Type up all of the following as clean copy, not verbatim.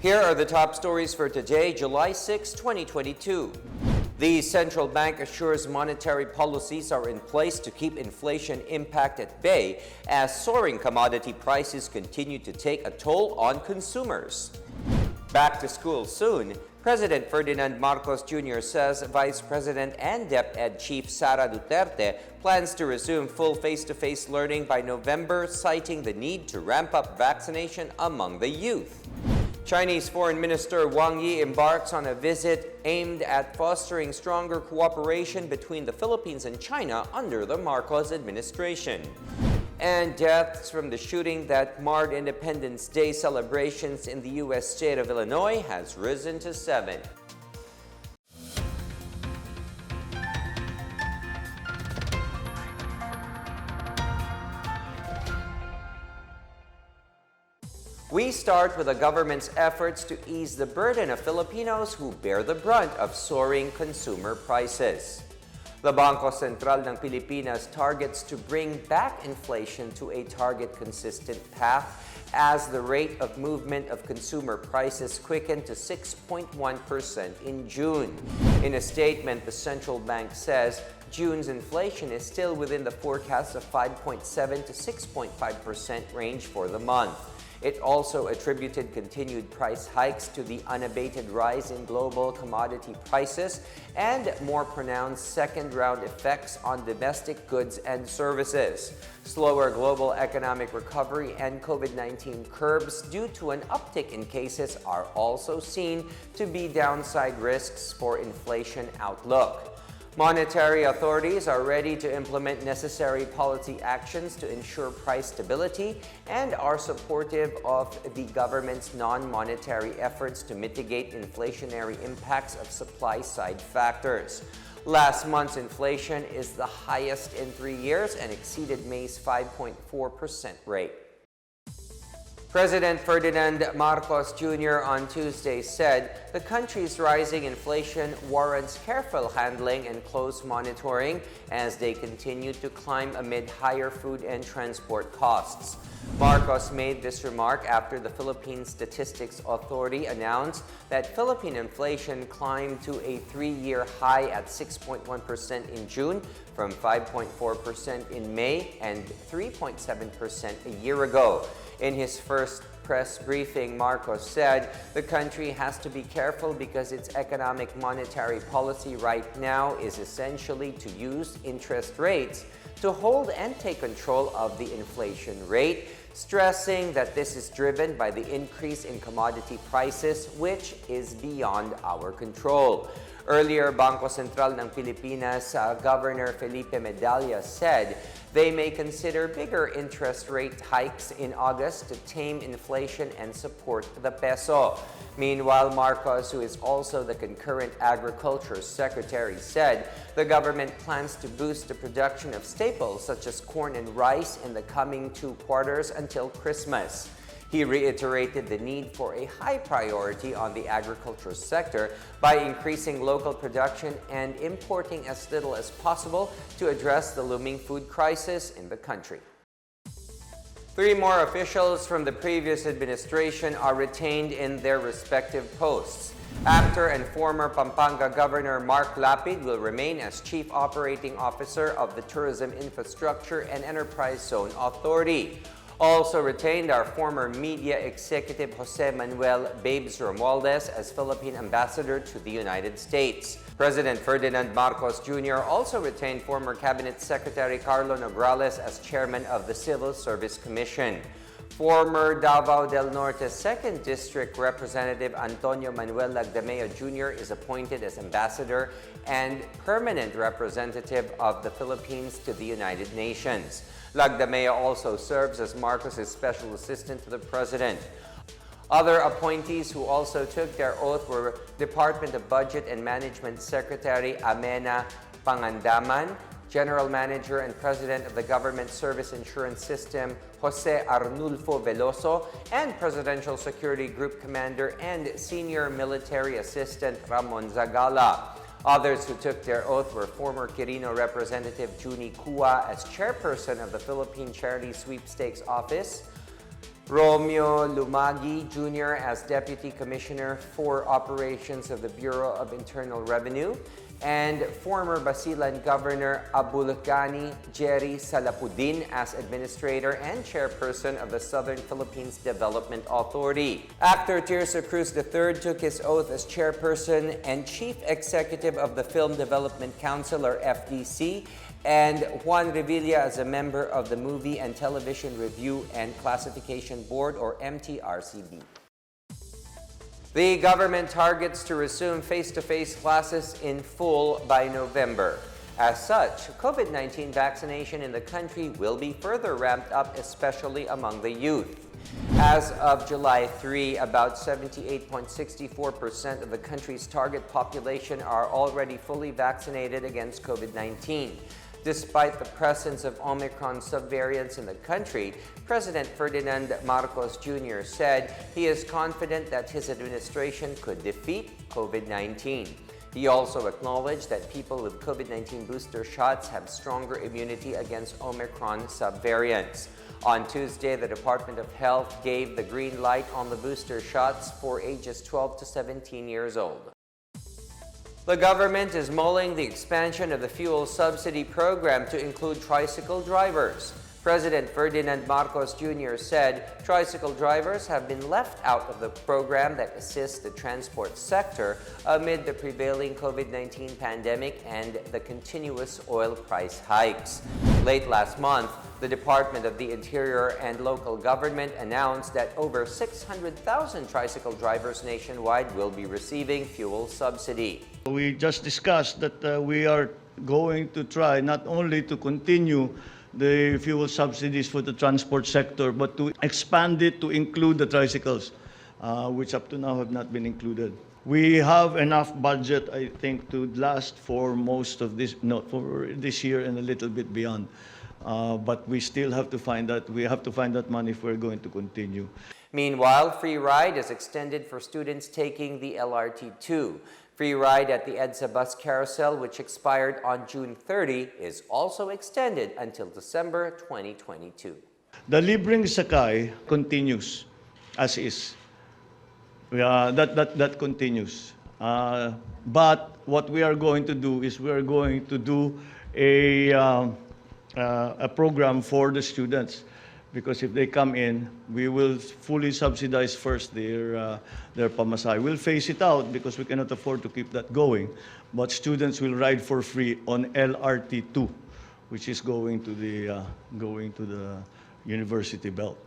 Here are the top stories for today, July 6, 2022. The central bank assures monetary policies are in place to keep inflation impact at bay as soaring commodity prices continue to take a toll on consumers. Back to school soon. President Ferdinand Marcos Jr. says Vice President and DepEd Chief Sara Duterte plans to resume full face-to-face learning by November, citing the need to ramp up vaccination among the youth. Chinese Foreign Minister Wang Yi embarks on a visit aimed at fostering stronger cooperation between the Philippines and China under the Marcos administration. And deaths from the shooting that marred Independence Day celebrations in the U.S. state of Illinois has risen to 7. We start with the government's efforts to ease the burden of Filipinos who bear the brunt of soaring consumer prices. The Bangko Sentral ng Pilipinas targets to bring back inflation to a target-consistent path as the rate of movement of consumer prices quickened to 6.1% in June. In a statement, the central bank says June's inflation is still within the forecast of 5.7 to 6.5% range for the month. It also attributed continued price hikes to the unabated rise in global commodity prices and more pronounced second-round effects on domestic goods and services. Slower global economic recovery and COVID-19 curbs due to an uptick in cases are also seen to be downside risks for inflation outlook. Monetary authorities are ready to implement necessary policy actions to ensure price stability and are supportive of the government's non-monetary efforts to mitigate inflationary impacts of supply-side factors. Last month's inflation is the highest in 3 years and exceeded May's 5.4% rate. President Ferdinand Marcos Jr. on Tuesday said the country's rising inflation warrants careful handling and close monitoring as they continue to climb amid higher food and transport costs. Marcos made this remark after the Philippine Statistics Authority announced that Philippine inflation climbed to a 3-year high at 6.1% in June from 5.4% in May and 3.7% a year ago. In his first press briefing, Marcos said the country has to be careful because its economic monetary policy right now is essentially to use interest rates to hold and take control of the inflation rate, stressing that this is driven by the increase in commodity prices, which is beyond our control. Earlier, Bangko Sentral ng Pilipinas Governor Felipe Medalla said they may consider bigger interest rate hikes in August to tame inflation and support the peso. Meanwhile, Marcos, who is also the concurrent Agriculture Secretary, said the government plans to boost the production of staples such as corn and rice in the coming 2 quarters until Christmas. He reiterated the need for a high priority on the agriculture sector by increasing local production and importing as little as possible to address the looming food crisis in the country. 3 more officials from the previous administration are retained in their respective posts. Actor and former Pampanga Governor Mark Lapid will remain as Chief Operating Officer of the Tourism Infrastructure and Enterprise Zone Authority. Also retained are former media executive Jose Manuel Babes Romualdez as Philippine Ambassador to the United States. President Ferdinand Marcos Jr. also retained former Cabinet Secretary Carlo Nograles as Chairman of the Civil Service Commission. Former Davao del Norte 2nd District Representative Antonio Manuel Lagdameo Jr. is appointed as Ambassador and Permanent Representative of the Philippines to the United Nations. Lagdameo also serves as Marcos' Special Assistant to the President. Other appointees who also took their oath were Department of Budget and Management Secretary Amena Pangandaman, General Manager and President of the Government Service Insurance System Jose Arnulfo Veloso, and Presidential Security Group Commander and Senior Military Assistant Ramon Zagala. Others who took their oath were former Quirino Representative Juni Cua as Chairperson of the Philippine Charity Sweepstakes Office, Romeo Lumagi Jr. as Deputy Commissioner for Operations of the Bureau of Internal Revenue, and former Basilan Governor Abulcani Jerry Salapudin as Administrator and Chairperson of the Southern Philippines Development Authority. Actor Tirso Cruz III took his oath as Chairperson and Chief Executive of the Film Development Council, or FDC, and Juan Revilla as a member of the Movie and Television Review and Classification Board, or MTRCB. The government targets to resume face-to-face classes in full by November. As such, COVID-19 vaccination in the country will be further ramped up, especially among the youth. As of July 3, about 78.64% of the country's target population are already fully vaccinated against COVID-19. Despite the presence of Omicron subvariants in the country, President Ferdinand Marcos Jr. said he is confident that his administration could defeat COVID-19. He also acknowledged that people with COVID-19 booster shots have stronger immunity against Omicron subvariants. On Tuesday, the Department of Health gave the green light on the booster shots for ages 12 to 17 years old. The government is mulling the expansion of the fuel subsidy program to include tricycle drivers. President Ferdinand Marcos Jr. said tricycle drivers have been left out of the program that assists the transport sector amid the prevailing COVID-19 pandemic and the continuous oil price hikes. Late last month, the Department of the Interior and local government announced that over 600,000 tricycle drivers nationwide will be receiving fuel subsidy. We just discussed that we are going to try not only to continue the fuel subsidies for the transport sector, but to expand it to include the tricycles, which up to now have not been included. We have enough budget, I think, to last for most of this, for this year and a little bit beyond. But we still have to find that. We have to find that money if we're going to continue. Meanwhile, free ride is extended for students taking the LRT2. Free ride at the EDSA bus carousel, which expired on June 30, is also extended until December 2022. The libreng sakay continues as is. That continues. But what we are going to do is we are going to do a program for the students, because if they come in, we will fully subsidize first their pamasahe. We'll phase it out because we cannot afford to keep that going. But students will ride for free on LRT2, which is going to the University Belt.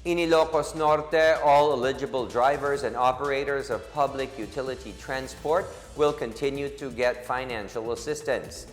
In Ilocos Norte, all eligible drivers and operators of public utility transport will continue to get financial assistance.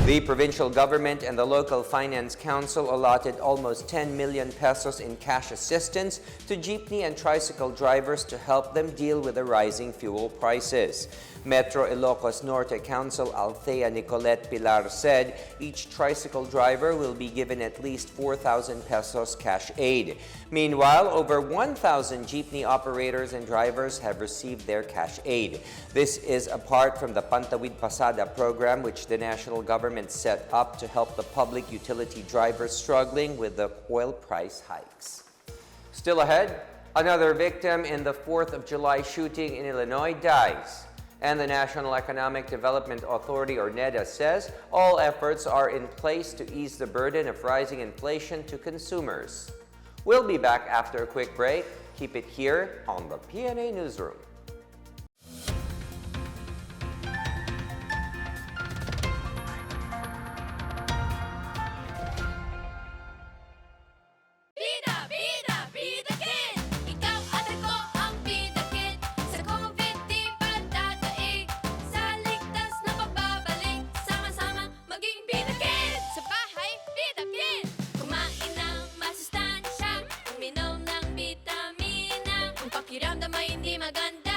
The provincial government and the local finance council allotted almost 10 million pesos in cash assistance to jeepney and tricycle drivers to help them deal with the rising fuel prices. Metro Ilocos Norte Council Althea Nicolette Pilar said each tricycle driver will be given at least 4,000 pesos cash aid. Meanwhile, over 1,000 jeepney operators and drivers have received their cash aid. This is apart from the Pantawid Pasada program, which the national government set up to help the public utility drivers struggling with the oil price hikes. Still ahead, another victim in the 4th of July shooting in Illinois dies. And the National Economic Development Authority, or NEDA, says all efforts are in place to ease the burden of rising inflation to consumers. We'll be back after a quick break. Keep it here on the PNA Newsroom. Pakiramdam ay hindi maganda.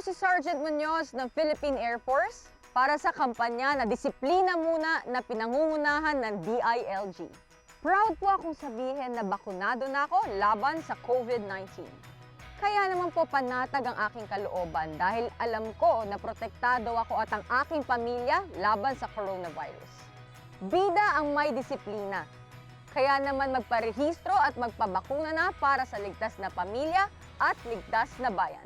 si Sergeant Muñoz ng Philippine Air Force para sa kampanya na Disiplina Muna na pinangungunahan ng DILG. Proud po akong sabihin na bakunado na ako laban sa COVID-19. Kaya naman po panatag ang aking kalooban dahil alam ko na protektado ako at ang aking pamilya laban sa coronavirus. Bida ang may disiplina. Kaya naman magparehistro at magpabakuna na para sa ligtas na pamilya at ligtas na bayan.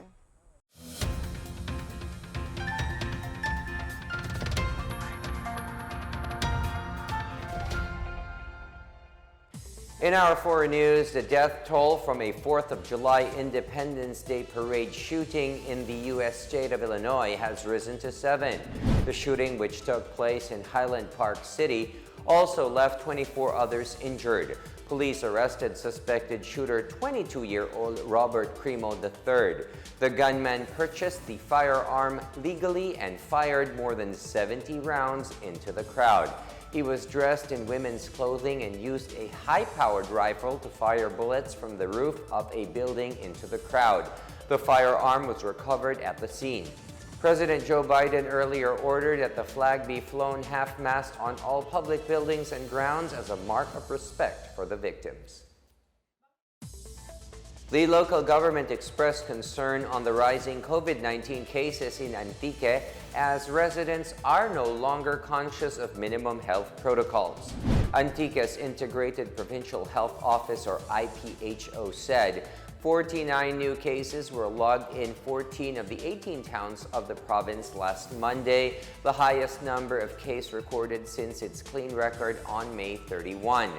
In our foreign news, the death toll from a 4th of July Independence Day parade shooting in the U.S. state of Illinois has risen to 7. The shooting, which took place in Highland Park City, also left 24 others injured. Police arrested suspected shooter 22-year-old Robert Cremo III. The gunman purchased the firearm legally and fired more than 70 rounds into the crowd. He was dressed in women's clothing and used a high-powered rifle to fire bullets from the roof of a building into the crowd. The firearm was recovered at the scene. President Joe Biden earlier ordered that the flag be flown half-mast on all public buildings and grounds as a mark of respect for the victims. The local government expressed concern on the rising COVID-19 cases in Antique as residents are no longer conscious of minimum health protocols. Antique's Integrated Provincial Health Office, or IPHO, said 49 new cases were logged in 14 of the 18 towns of the province last Monday, the highest number of cases recorded since its clean record on May 31.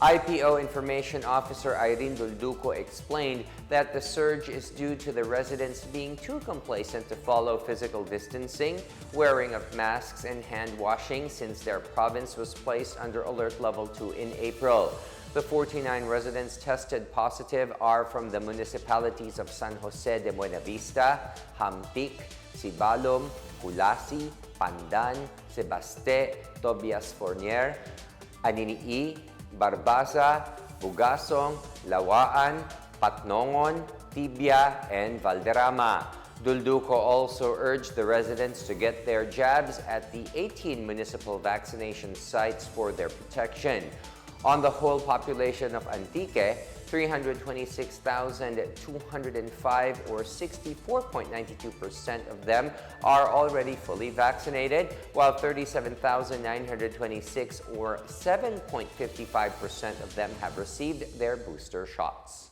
IPO Information Officer Irene Dulduco explained that the surge is due to the residents being too complacent to follow physical distancing, wearing of masks, and hand washing since their province was placed under Alert Level 2 in April. The 49 residents tested positive are from the municipalities of San Jose de Buena Vista, Hampik, Sibalom, Culasi, Pandan, Sebaste, Tobias Fournier, Aninii, Barbasa, Bugasong, Lawaan, Patnongon, Tibia, and Valderrama. Dulduco also urged the residents to get their jabs at the 18 municipal vaccination sites for their protection. On the whole population of Antique, 326,205 or 64.92% of them are already fully vaccinated, while 37,926 or 7.55% of them have received their booster shots.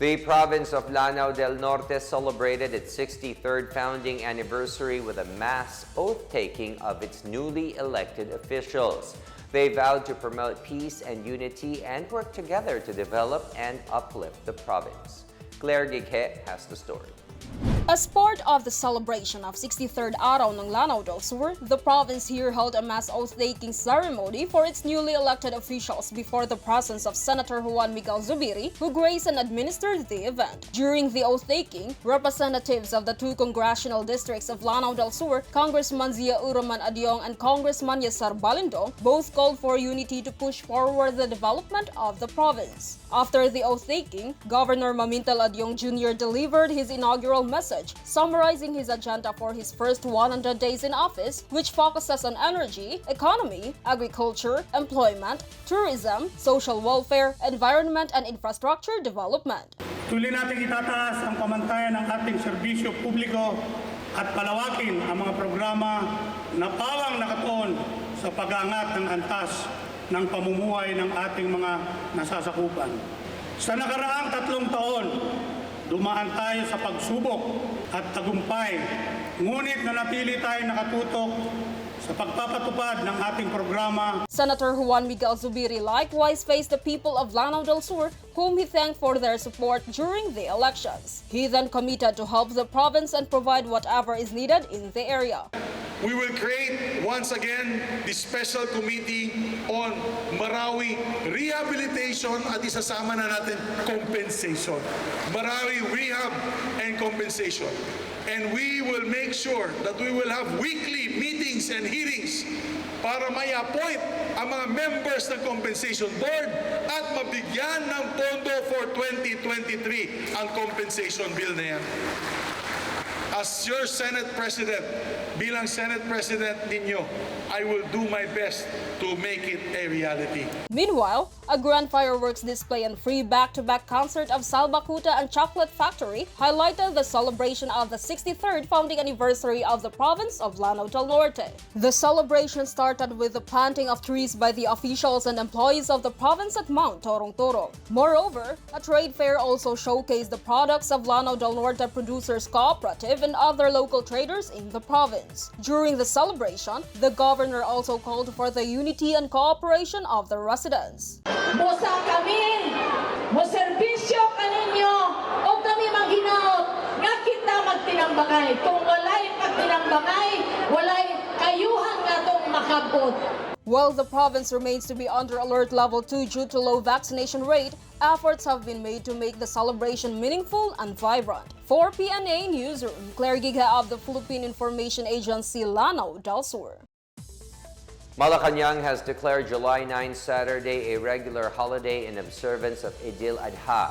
The province of Lanao del Norte celebrated its 63rd founding anniversary with a mass oath-taking of its newly elected officials. They vowed to promote peace and unity and work together to develop and uplift the province. Claire Gighe has the story. As part of the celebration of 63rd Araw ng Lanao del Sur, the province here held a mass oath-taking ceremony for its newly elected officials before the presence of Senator Juan Miguel Zubiri, who graced and administered the event. During the oath-taking, representatives of the two congressional districts of Lanao del Sur, Congressman Zia Uraman Adyong and Congressman Yesar Balindong, both called for unity to push forward the development of the province. After the oath-taking, Governor Mamintal Adyong Jr. delivered his inaugural message, summarizing his agenda for his first 100 days in office, which focuses on energy, economy, agriculture, employment, tourism, social welfare, environment, and infrastructure development. Tuloy natin itataas ang pamantayan ng ating serbisyo publiko at palawakin ang mga programa na pawang nakatuon sa pag-aangat ng antas ng pamumuhay ng ating mga nasasakupan. Sa nakaraang 3 taon, dumaan tayo sa pagsubok at tagumpay, ngunit nanatili tayo nakatutok sa pagpapatupad ng ating programa. Senator Juan Miguel Zubiri likewise faced the people of Lanao del Sur, whom he thanked for their support during the elections. He then committed to help the province and provide whatever is needed in the area. We will create once again the special committee on Marawi rehabilitation at isasama na natin compensation. Marawi rehab and compensation. And we will make sure that we will have weekly meetings and hearings para may appoint ang mga members ng compensation board at mabigyan ng pondo for 2023 ang compensation bill na yan. As your Senate President, bilang Senate President ninyo, I will do my best to make it a reality. Meanwhile, a grand fireworks display and free back-to-back concert of Salbakuta and Chocolate Factory highlighted the celebration of the 63rd founding anniversary of the province of Lanao del Norte. The celebration started with the planting of trees by the officials and employees of the province at Mount Torong-Torong. Moreover, a trade fair also showcased the products of Lanao del Norte Producers Cooperative and other local traders in the province. During the celebration, the governor also called for the unity and cooperation of the residents. Musa kami, muserbisyo kaninyo, o kami maghinaot, nga kita magtinambangay. Kung walay pagtinambangay, walay kayuhan nga itong makabot. While the province remains to be under alert level 2 due to low vaccination rate, efforts have been made to make the celebration meaningful and vibrant. For PNA Newsroom, Claire Gigha of the Philippine Information Agency, Lanao del Sur. Malacanang has declared July 9 Saturday a regular holiday in observance of Idil Adha.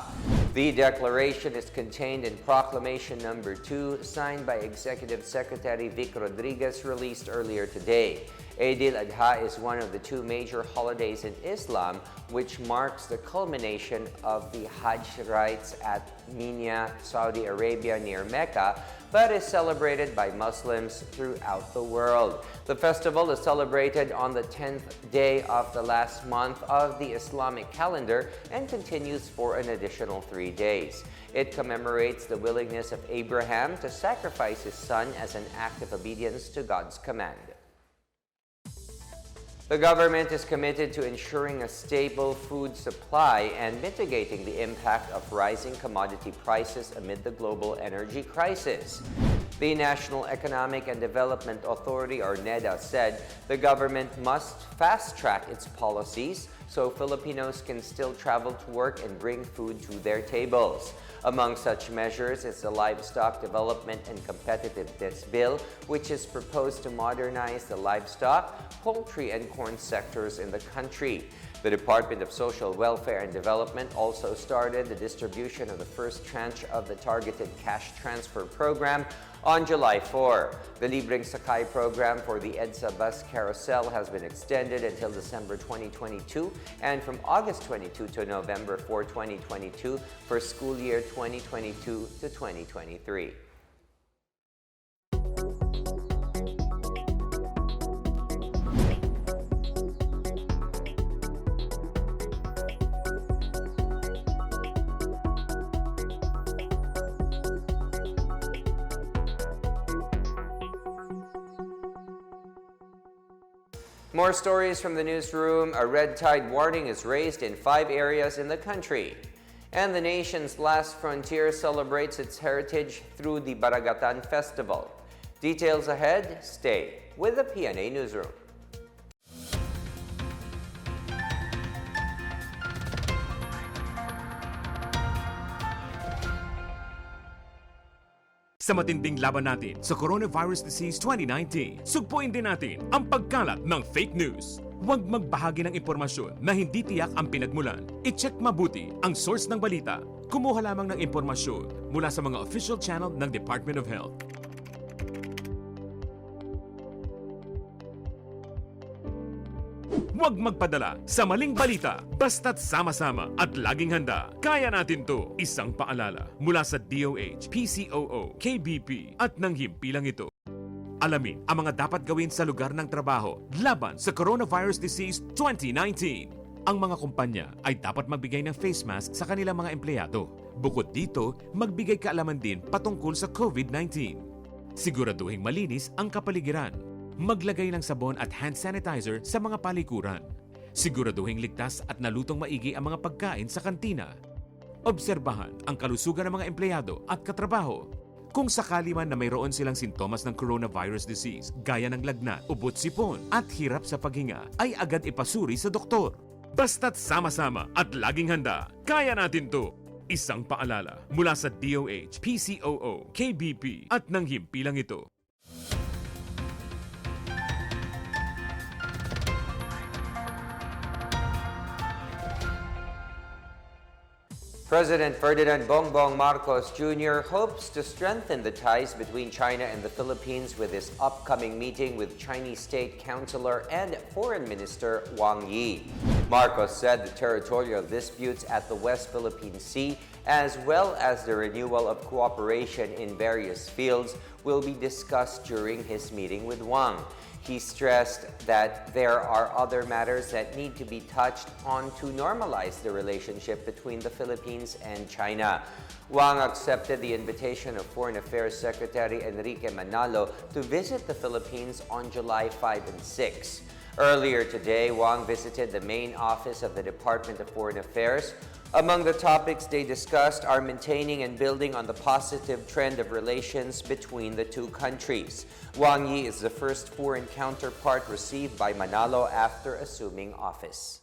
The declaration is contained in Proclamation Number 2, signed by Executive Secretary Vic Rodriguez, released earlier today. Idil Adha is one of the two major holidays in Islam, which marks the culmination of the Hajj rites at Mina, Saudi Arabia near Mecca, but is celebrated by Muslims throughout the world. The festival is celebrated on the 10th day of the last month of the Islamic calendar and continues for an additional 3 days. It commemorates the willingness of Abraham to sacrifice his son as an act of obedience to God's command. The government is committed to ensuring a stable food supply and mitigating the impact of rising commodity prices amid the global energy crisis. The National Economic and Development Authority, or NEDA, said the government must fast-track its policies so Filipinos can still travel to work and bring food to their tables. Among such measures is the Livestock Development and Competitiveness Bill, which is proposed to modernize the livestock, poultry, and corn sectors in the country. The Department of Social Welfare and Development also started the distribution of the first tranche of the Targeted Cash Transfer Program on July 4. The Libreng Sakay program for the EDSA bus carousel has been extended until December 2022 and from August 22 to November 4, 2022 for school year 2022 to 2023. More stories from the newsroom. A red tide warning is raised in 5 areas in the country. And the nation's last frontier celebrates its heritage through the Baragatan Festival. Details ahead. Stay with the PNA Newsroom. Sa matinding laban natin sa Coronavirus Disease 2019, sugpuin din natin ang pagkalat ng fake news. Huwag magbahagi ng impormasyon na hindi tiyak ang pinagmulan. I-check mabuti ang source ng balita. Kumuha lamang ng impormasyon mula sa mga official channel ng Department of Health. Huwag magpadala sa maling balita, basta't sama-sama at laging handa. Kaya natin to. Isang paalala mula sa DOH, PCOO, KBP at ng himpilang ito. Alamin ang mga dapat gawin sa lugar ng trabaho laban sa Coronavirus Disease 2019. Ang mga kumpanya ay dapat magbigay ng face mask sa kanilang mga empleyado. Bukod dito, magbigay kaalaman din patungkol sa COVID-19. Siguraduhing malinis ang kapaligiran. Maglagay ng sabon at hand sanitizer sa mga palikuran. Siguraduhing ligtas at nalutong maigi ang mga pagkain sa kantina. Obserbahan ang kalusugan ng mga empleyado at katrabaho. Kung sakali man na mayroon silang sintomas ng coronavirus disease, gaya ng lagnat, ubot-sipon at hirap sa paghinga, ay agad ipasuri sa doktor. Basta't sama-sama at laging handa, kaya natin to! Isang paalala mula sa DOH, PCOO, KBP at ng himpilang ito. President Ferdinand Bongbong Marcos Jr. hopes to strengthen the ties between China and the Philippines with his upcoming meeting with Chinese State Councilor and Foreign Minister Wang Yi. Marcos said the territorial disputes at the West Philippine Sea, as well as the renewal of cooperation in various fields, will be discussed during his meeting with Wang. He stressed that there are other matters that need to be touched on to normalize the relationship between the Philippines and China. Wang accepted the invitation of Foreign Affairs Secretary Enrique Manalo to visit the Philippines on July 5 and 6. Earlier today, Wang visited the main office of the Department of Foreign Affairs. Among the topics they discussed are maintaining and building on the positive trend of relations between the two countries. Wang Yi is the first foreign counterpart received by Manalo after assuming office.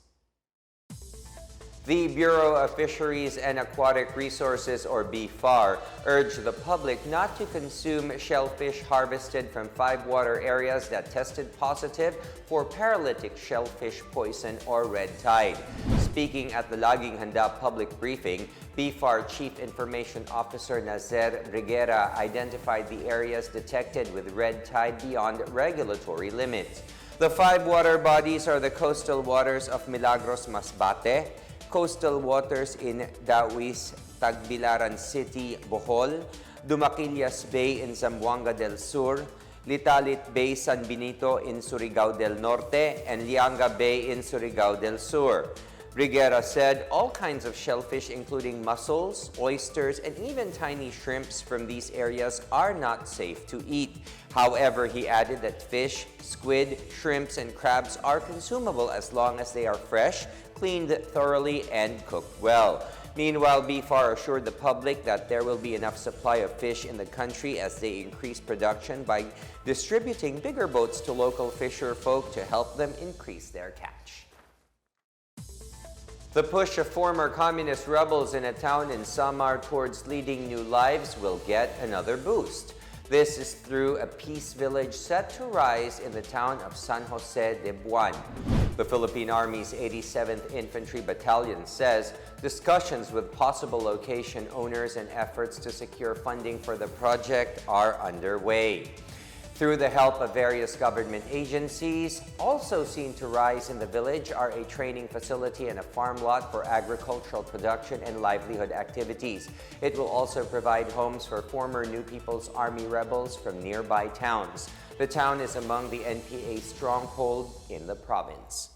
The Bureau of Fisheries and Aquatic Resources, or BFAR, urged the public not to consume shellfish harvested from 5 water areas that tested positive for paralytic shellfish poison or red tide. Speaking at the Laging Handa public briefing, BFAR Chief Information Officer Nazer Riguera identified the areas detected with red tide beyond regulatory limits. The 5 water bodies are the coastal waters of Milagros Masbate, coastal waters in Dawis, Tagbilaran City, Bohol, Dumaquillas Bay in Zamboanga del Sur, Litalit Bay, San Benito in Surigao del Norte, and Lianga Bay in Surigao del Sur. Riguera said all kinds of shellfish, including mussels, oysters, and even tiny shrimps from these areas are not safe to eat. However, he added that fish, squid, shrimps, and crabs are consumable as long as they are fresh, cleaned thoroughly, and cooked well. Meanwhile, BFAR assured the public that there will be enough supply of fish in the country as they increase production by distributing bigger boats to local fisher folk to help them increase their catch. The push of former communist rebels in a town in Samar towards leading new lives will get another boost. This is through a peace village set to rise in the town of San Jose de Buan. The Philippine Army's 87th Infantry Battalion says discussions with possible location owners and efforts to secure funding for the project are underway. Through the help of various government agencies, also seen to rise in the village are a training facility and a farm lot for agricultural production and livelihood activities. It will also provide homes for former New People's Army rebels from nearby towns. The town is among the NPA's stronghold in the province.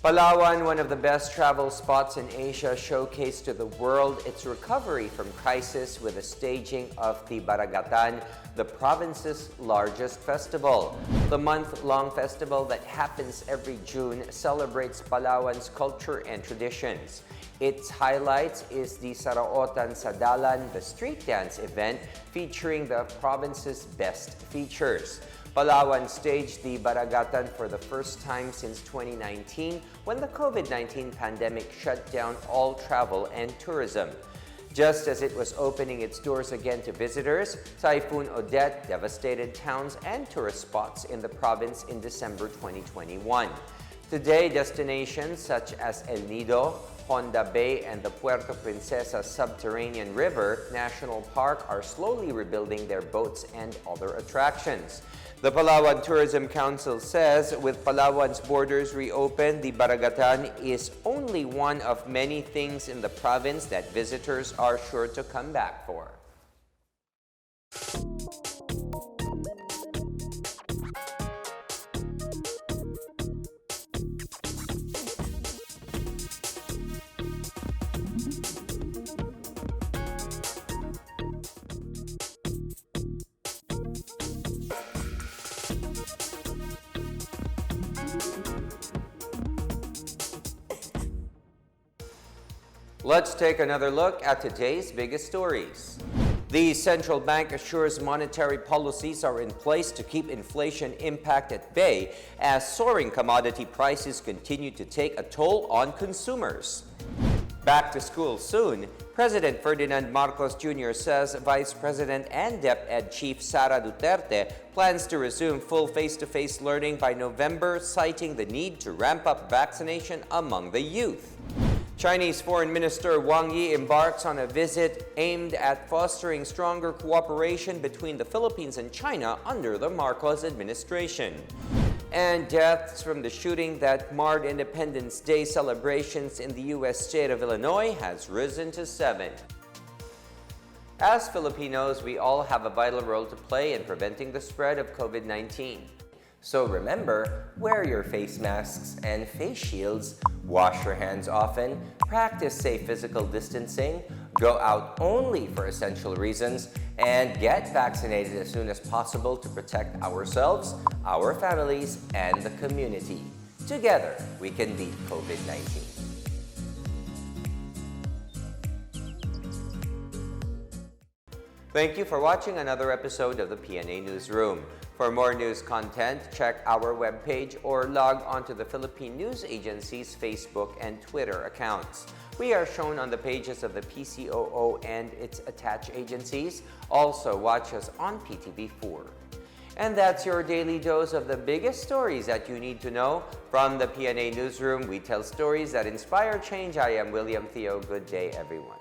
Palawan, one of the best travel spots in Asia, showcased to the world its recovery from crisis with the staging of the Baragatan, the province's largest festival. The month-long festival that happens every June celebrates Palawan's culture and traditions. Its highlights is the Saraotan sa Dalan, the street dance event featuring the province's best features. Palawan staged the Baragatan for the first time since 2019 when the COVID-19 pandemic shut down all travel and tourism. Just as it was opening its doors again to visitors, Typhoon Odette devastated towns and tourist spots in the province in December 2021. Today, destinations such as El Nido, Honda Bay, and the Puerto Princesa Subterranean River National Park are slowly rebuilding their boats and other attractions. The Palawan Tourism Council says with Palawan's borders reopened, the Baragatan is only one of many things in the province that visitors are sure to come back for. Let's take another look at today's biggest stories. The central bank assures monetary policies are in place to keep inflation impact at bay as soaring commodity prices continue to take a toll on consumers. Back to school soon, President Ferdinand Marcos Jr. says Vice President and DepEd Chief Sara Duterte plans to resume full face-to-face learning by November, citing the need to ramp up vaccination among the youth. Chinese Foreign Minister Wang Yi embarks on a visit aimed at fostering stronger cooperation between the Philippines and China under the Marcos administration. And deaths from the shooting that marred Independence Day celebrations in the U.S. state of Illinois has risen to 7. As Filipinos, we all have a vital role to play in preventing the spread of COVID-19. So remember, wear your face masks and face shields, wash your hands often, practice safe physical distancing, go out only for essential reasons, and get vaccinated as soon as possible to protect ourselves, our families, and the community. Together, we can beat COVID-19. Thank you for watching another episode of the PNA Newsroom. For more news content, check our webpage or log onto the Philippine News Agency's Facebook and Twitter accounts. We are shown on the pages of the PCOO and its attached agencies. Also, watch us on PTV4. And that's your daily dose of the biggest stories that you need to know. From the PNA Newsroom, we tell stories that inspire change. I am William Theo. Good day, everyone.